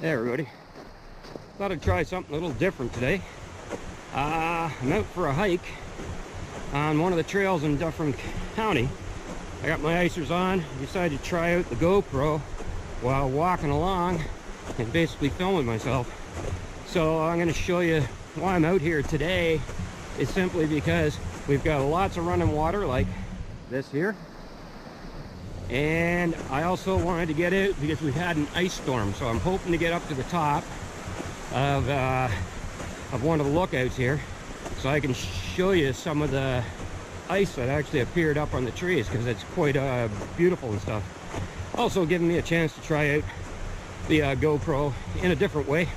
Hey everybody, thought I'd try something a little different today. I'm out for a hike on one of the trails in Dufferin County. I got my icers on, decided to try out the GoPro while walking along and basically filming myself. So I'm going to show you why I'm out here today. Is simply because we've got lots of running water like this here. And I also wanted to get out because we had an ice storm, so I'm hoping to get up to the top of one of the lookouts here so I can show you some of the ice that actually appeared up on the trees, because it's quite beautiful and stuff. Also giving me a chance to try out the GoPro in a different way,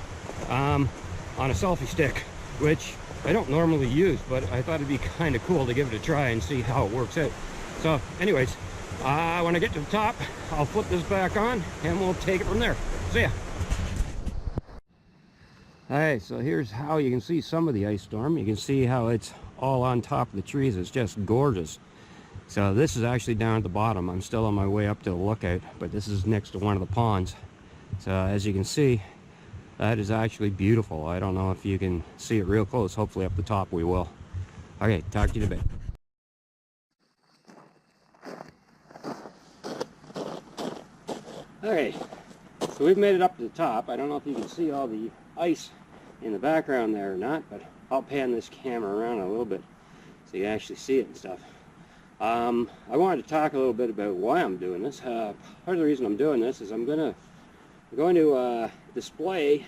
on a selfie stick, which I don't normally use, but I thought it'd be kind of cool to give it a try and see how it works out. So anyways, when I get to the top, I'll flip this back on and we'll take it from there. See ya. Alright, so here's how you can see some of the ice storm. You can see how it's all on top of the trees. It's just gorgeous. So this is actually down at the bottom. I'm still on my way up to the lookout, but this is next to one of the ponds. So as you can see, that is actually beautiful. I don't know if you can see it real close. Hopefully up the top we will. Okay, talk to you in a bit. Okay, so we've made it up to the top. I don't know if you can see all the ice in the background there or not, but I'll pan this camera around a little bit so you can actually see it and stuff. I wanted to talk a little bit about why I'm doing this. Part of the reason I'm doing this is I'm going to display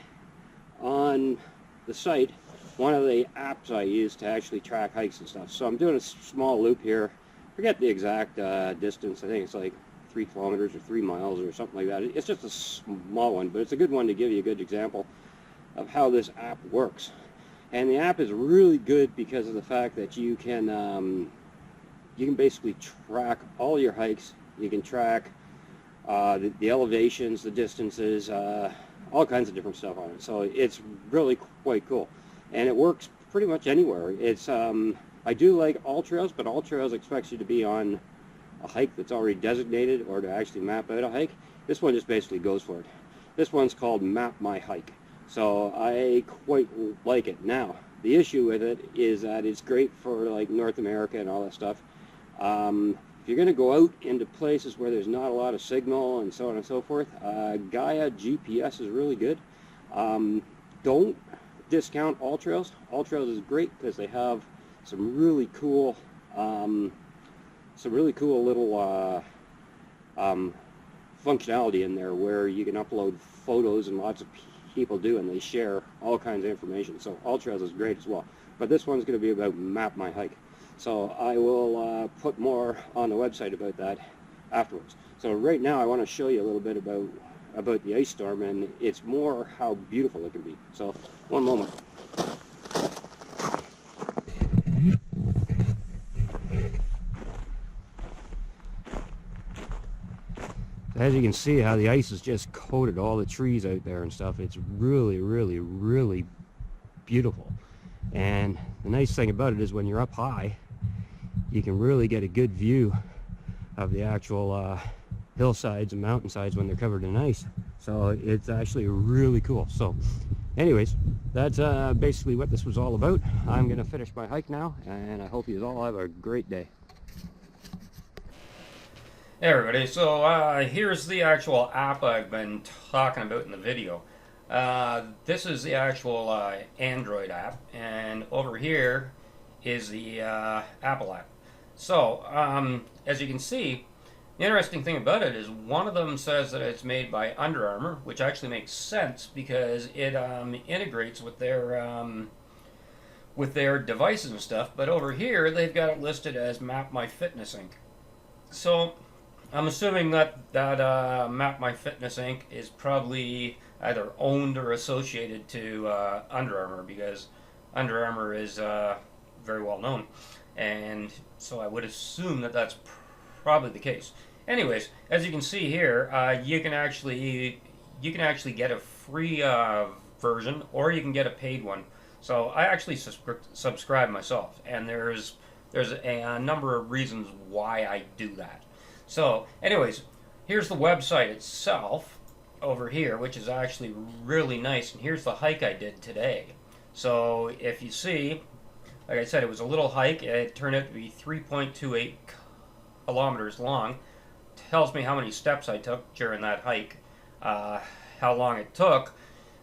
on the site one of the apps I use to actually track hikes and stuff. So I'm doing a small loop here. Forget the exact distance. I think it's like 3 kilometers or 3 miles or something like that. It's just a small one, but it's a good one to give you a good example of how this app works. And the app is really good because of the fact that you can basically track all your hikes. You can track the elevations, the distances, all kinds of different stuff on it. So it's really quite cool, and it works pretty much anywhere. It's I do like AllTrails, but AllTrails expects you to be on a hike that's already designated or to actually map out a hike. This one just basically goes for it. This one's called Map My Hike, so I quite like it. Now the issue with it is that it's great for like North America and all that stuff. If you're going to go out into places where there's not a lot of signal and so on and so forth, Gaia GPS is really good. Don't discount AllTrails. AllTrails is great because they have some really cool little functionality in there where you can upload photos, and lots of people do, and they share all kinds of information. So AllTrails is great as well. But this one's going to be about Map My Hike. So I will put more on the website about that afterwards. So right now I want to show you a little bit about the ice storm, and it's more how beautiful it can be. So one moment. As you can see how the ice has just coated all the trees out there and stuff. It's really, really, really beautiful. And the nice thing about it is when you're up high, you can really get a good view of the actual hillsides and mountainsides when they're covered in ice. So it's actually really cool. So anyways, that's basically what this was all about. I'm going to finish my hike now, and I hope you all have a great day. Hey everybody, so here's the actual app I've been talking about in the video. This is the actual Android app, and over here is the Apple app. So, as you can see, the interesting thing about it is one of them says that it's made by Under Armour, which actually makes sense because it integrates with their devices and stuff, but over here they've got it listed as Map My Fitness Inc. So I'm assuming that Map My Fitness Inc. is probably either owned or associated to Under Armour, because Under Armour is very well known, and so I would assume that that's probably the case. Anyways, as you can see here, you can actually get a free version, or you can get a paid one. So I actually subscribe myself, and there's a number of reasons why I do that. So anyways, here's the website itself, over here, which is actually really nice. And here's the hike I did today. So if you see, like I said, it was a little hike. It turned out to be 3.28 kilometers long. Tells me how many steps I took during that hike, how long it took.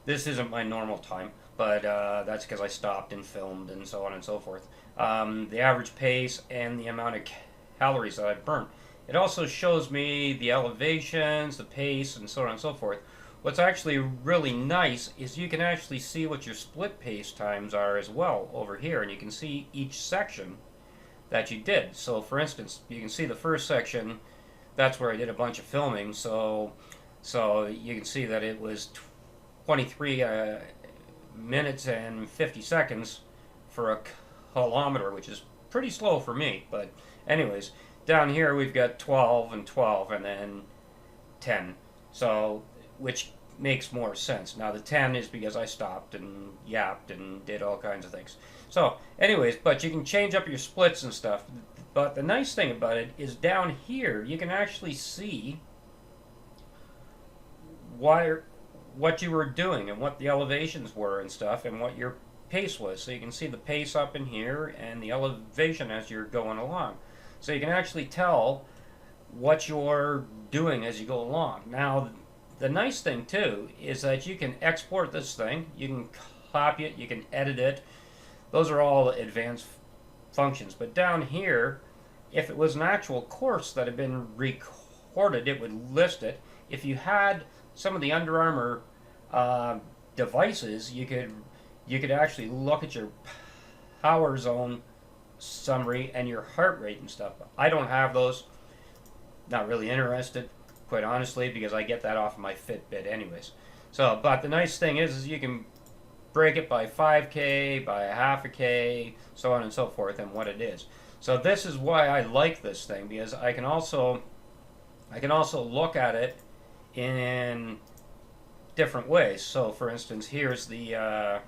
This isn't my normal time, but that's because I stopped and filmed and so on and so forth. The average pace and the amount of calories that I burned. It also shows me the elevations, the pace, and so on and so forth. What's actually really nice is you can actually see what your split pace times are as well over here, and you can see each section that you did. So for instance, you can see the first section, that's where I did a bunch of filming, so you can see that it was 23 minutes and 50 seconds for a kilometer, which is pretty slow for me, but anyways, down here we've got 12 and 12 and then 10, so which makes more sense. Now the 10 is because I stopped and yapped and did all kinds of things. So anyways, but you can change up your splits and stuff. But the nice thing about it is down here you can actually see what you were doing and what the elevations were and stuff and what your pace was. So you can see the pace up in here and the elevation as you're going along. So you can actually tell what you're doing as you go along. Now the nice thing too is that you can export this thing, you can copy it, you can edit it. Those are all advanced functions. But down here, if it was an actual course that had been recorded, it would list it. If you had some of the Under Armour devices, you could actually look at your power zone summary and your heart rate and stuff. I don't have those. Not really interested, quite honestly, because I get that off of my Fitbit anyways. So, but the nice thing is you can break it by 5K, by a half a K, so on and so forth, and what it is. So this is why I like this thing, because I can also look at it in different ways. So for instance, here's a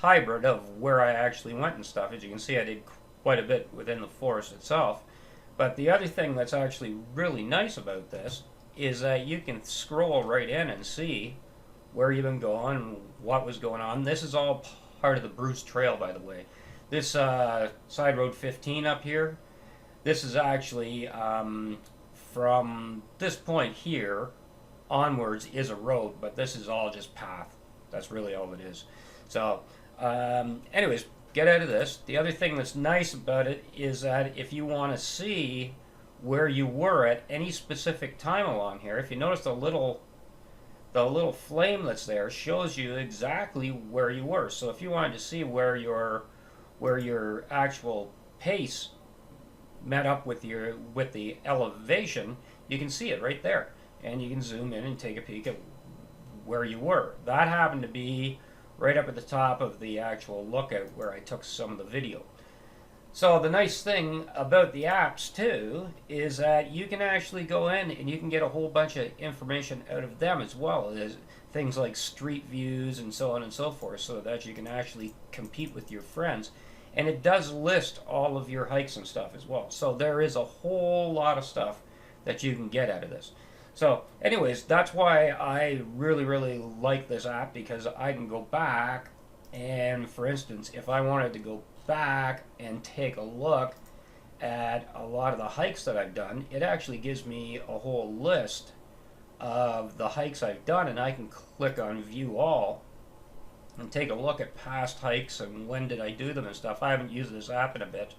hybrid of where I actually went and stuff. As you can see, I did quite a bit within the forest itself. But the other thing that's actually really nice about this is that you can scroll right in and see where you've been going, what was going on. This is all part of the Bruce Trail, by the way. This side road 15 up here, this is actually from this point here onwards is a road, but this is all just path. That's really all it is. So anyways, get out of this. The other thing that's nice about it is that if you want to see where you were at any specific time along here, if you notice the little flame that's there shows you exactly where you were. So if you wanted to see where your actual pace met up with the elevation, you can see it right there, and you can zoom in and take a peek at where you were. That happened to be right up at the top of the actual lookout where I took some of the video. So the nice thing about the apps too is that you can actually go in and you can get a whole bunch of information out of them as well as things like street views and so on and so forth, so that you can actually compete with your friends. And it does list all of your hikes and stuff as well. So there is a whole lot of stuff that you can get out of this. So anyways, that's why I really, really like this app, because I can go back and, for instance, if I wanted to go back and take a look at a lot of the hikes that I've done, it actually gives me a whole list of the hikes I've done, and I can click on View All and take a look at past hikes and when did I do them and stuff. I haven't used this app in a bit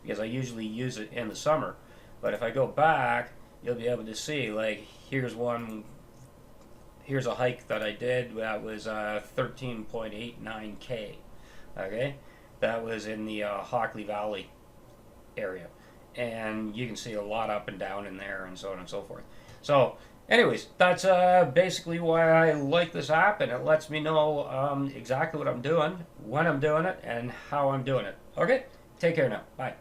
because I usually use it in the summer. But if I go back, you'll be able to see, like, here's a hike that I did that was 13.89K. Okay, that was in the Hockley Valley area, and you can see a lot up and down in there and so on and so forth. So anyways, that's basically why I like this app, and it lets me know exactly what I'm doing, when I'm doing it, and how I'm doing it. Okay, take care now. Bye.